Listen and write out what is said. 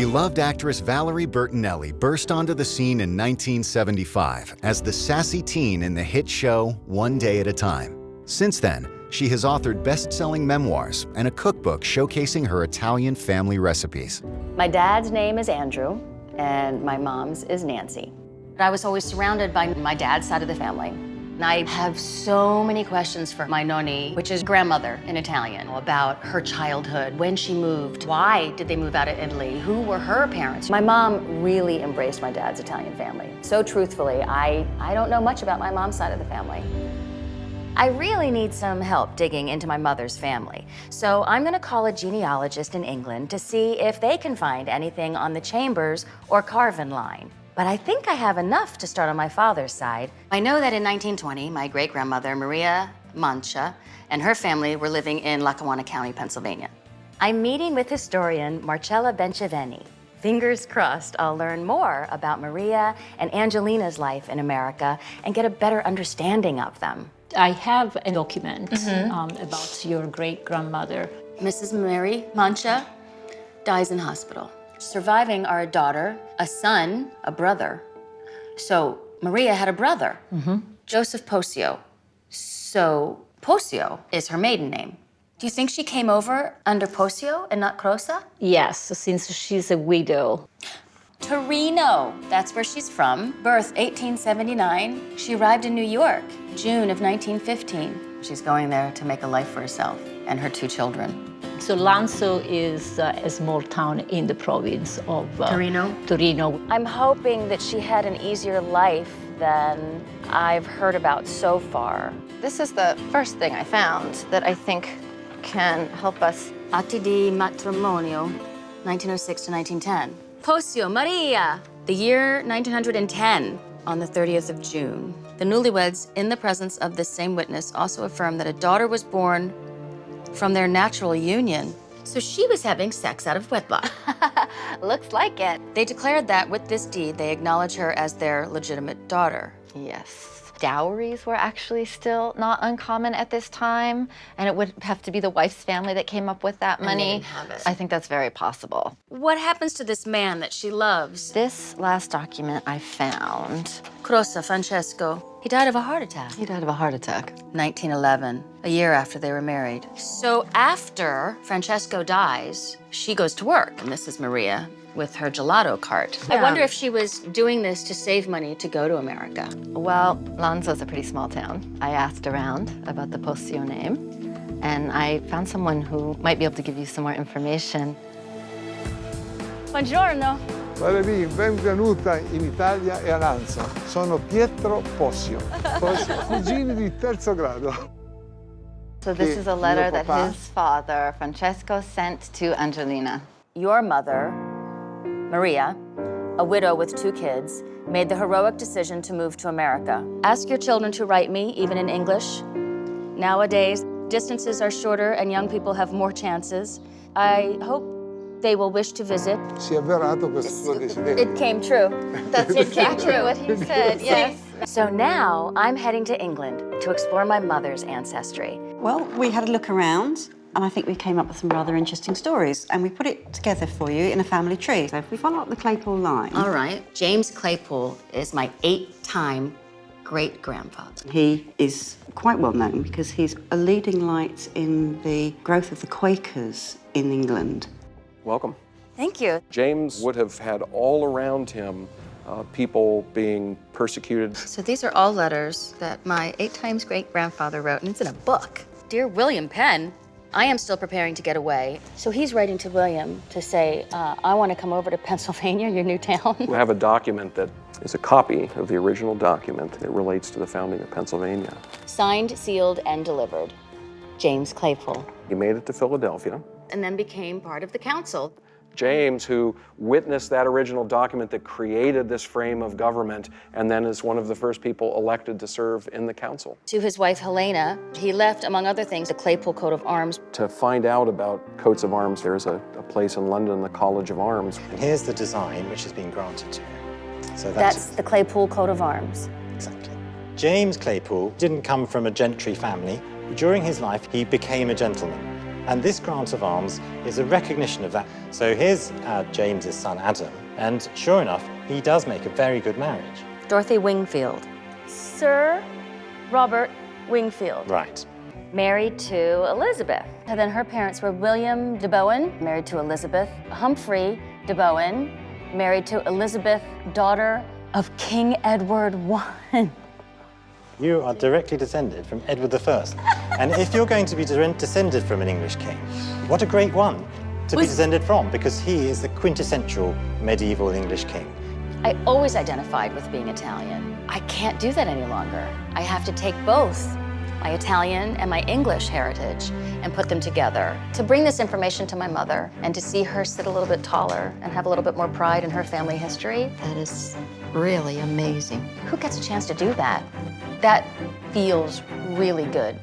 Beloved actress Valerie Bertinelli burst onto the scene in 1975 as the sassy teen in the hit show One Day at a Time. Since then, she has authored best-selling memoirs and a cookbook showcasing her Italian family recipes. My dad's name is Andrew, and my mom's is Nancy. I was always surrounded by my dad's side of the family. And I have so many questions for my nonni, which is grandmother in Italian, about her childhood, when she moved, why did they move out of Italy, who were her parents. My mom really embraced my dad's Italian family. So truthfully, I don't know much about my mom's side of the family. I really need some help digging into my mother's family. So I'm gonna call a genealogist in England to see if they can find anything on the Chambers or Carvin line. But I think I have enough to start on my father's side. I know that in 1920, my great-grandmother, Maria Mancha, and her family were living in Lackawanna County, Pennsylvania. I'm meeting with historian Marcella Benchaveni. Fingers crossed I'll learn more about Maria and Angelina's life in America and get a better understanding of them. I have a document about your great-grandmother. Mrs. Mary Mancha dies in hospital. Surviving are a daughter, a son, a brother. So Maria had a brother, Joseph Posio. So Posio is her maiden name. Do you think she came over under Posio and not Crosa? Yes, since she's a widow. Torino, that's where she's from. Birth 1879. She arrived in New York, June of 1915. She's going there to make a life for herself and her 2 children. So Lanzo is a small town in the province of Torino. I'm hoping that she had an easier life than I've heard about so far. This is the first thing I found that I think can help us. Atti di matrimonio, 1906 to 1910. Posio Maria, the year 1910, on the 30th of June. The newlyweds, in the presence of this same witness, also affirm that a daughter was born from their natural union. So she was having sex out of wedlock. Looks like it. They declared that with this deed, they acknowledge her as their legitimate daughter. Yes. Dowries were actually still not uncommon at this time, and it would have to be the wife's family that came up with that money. they didn't have it. I think that's very possible. What happens to this man that she loves? This last document I found. Crosa Francesco. He died of a heart attack. He died of a heart attack. 1911, a year after they were married. So after Francesco dies, she goes to work, Mrs. Maria, with her gelato cart. I wonder if she was doing this to save money to go to America. Well, Lanzo's a pretty small town. I asked around about the Posio name, and I found someone who might be able to give you some more information. Buongiorno. Valerie, benvenuta in Italia e a Lanza. Sono Pietro Posio, cugini di terzo grado. So this is a letter that his father, Francesco, sent to Angelina. Your mother, Maria, a widow with 2 kids, made the heroic decision to move to America. Ask your children to write me, even in English. Nowadays, distances are shorter and young people have more chances. I hope they will wish to visit. Si è avverato questo suo desiderio. It came true. That's exactly what he said, yes. So now I'm heading to England to explore my mother's ancestry. Well, we had a look around, and I think we came up with some rather interesting stories, and we put it together for you in a family tree. So if we follow up the Claypool line... All right. James Claypool is my 8-time great-grandfather. He is quite well known because he's a leading light in the growth of the Quakers in England. Welcome. Thank you. James would have had all around him people being persecuted. So these are all letters that my 8-times great-grandfather wrote, and it's in a book. Dear William Penn, I am still preparing to get away. So he's writing to William to say, I want to come over to Pennsylvania, your new town. We have a document that is a copy of the original document that relates to the founding of Pennsylvania. Signed, sealed, and delivered. James Claypool. He made it to Philadelphia. And then became part of the council. James, who witnessed that original document that created this frame of government, and then is one of the first people elected to serve in the council. To his wife, Helena, he left, among other things, the Claypool coat of arms. To find out about coats of arms, there's a place in London, the College of Arms. And here's the design which has been granted to him. So that's the Claypool coat of arms. Exactly. James Claypool didn't come from a gentry family. During his life, he became a gentleman. And this grant of arms is a recognition of that. So here's James's son, Adam, and sure enough, he does make a very good marriage. Dorothy Wingfield. Sir Robert Wingfield. Right. Married to Elizabeth. And then her parents were William de Bohun, married to Elizabeth. Humphrey de Bohun, married to Elizabeth, daughter of King Edward I. You are directly descended from Edward I. And if you're going to be descended from an English king, what a great one to be descended from, because he is the quintessential medieval English king. I always identified with being Italian. I can't do that any longer. I have to take both my Italian and my English heritage and put them together to bring this information to my mother and to see her sit a little bit taller and have a little bit more pride in her family history. That is really amazing. Who gets a chance to do that? That feels really good.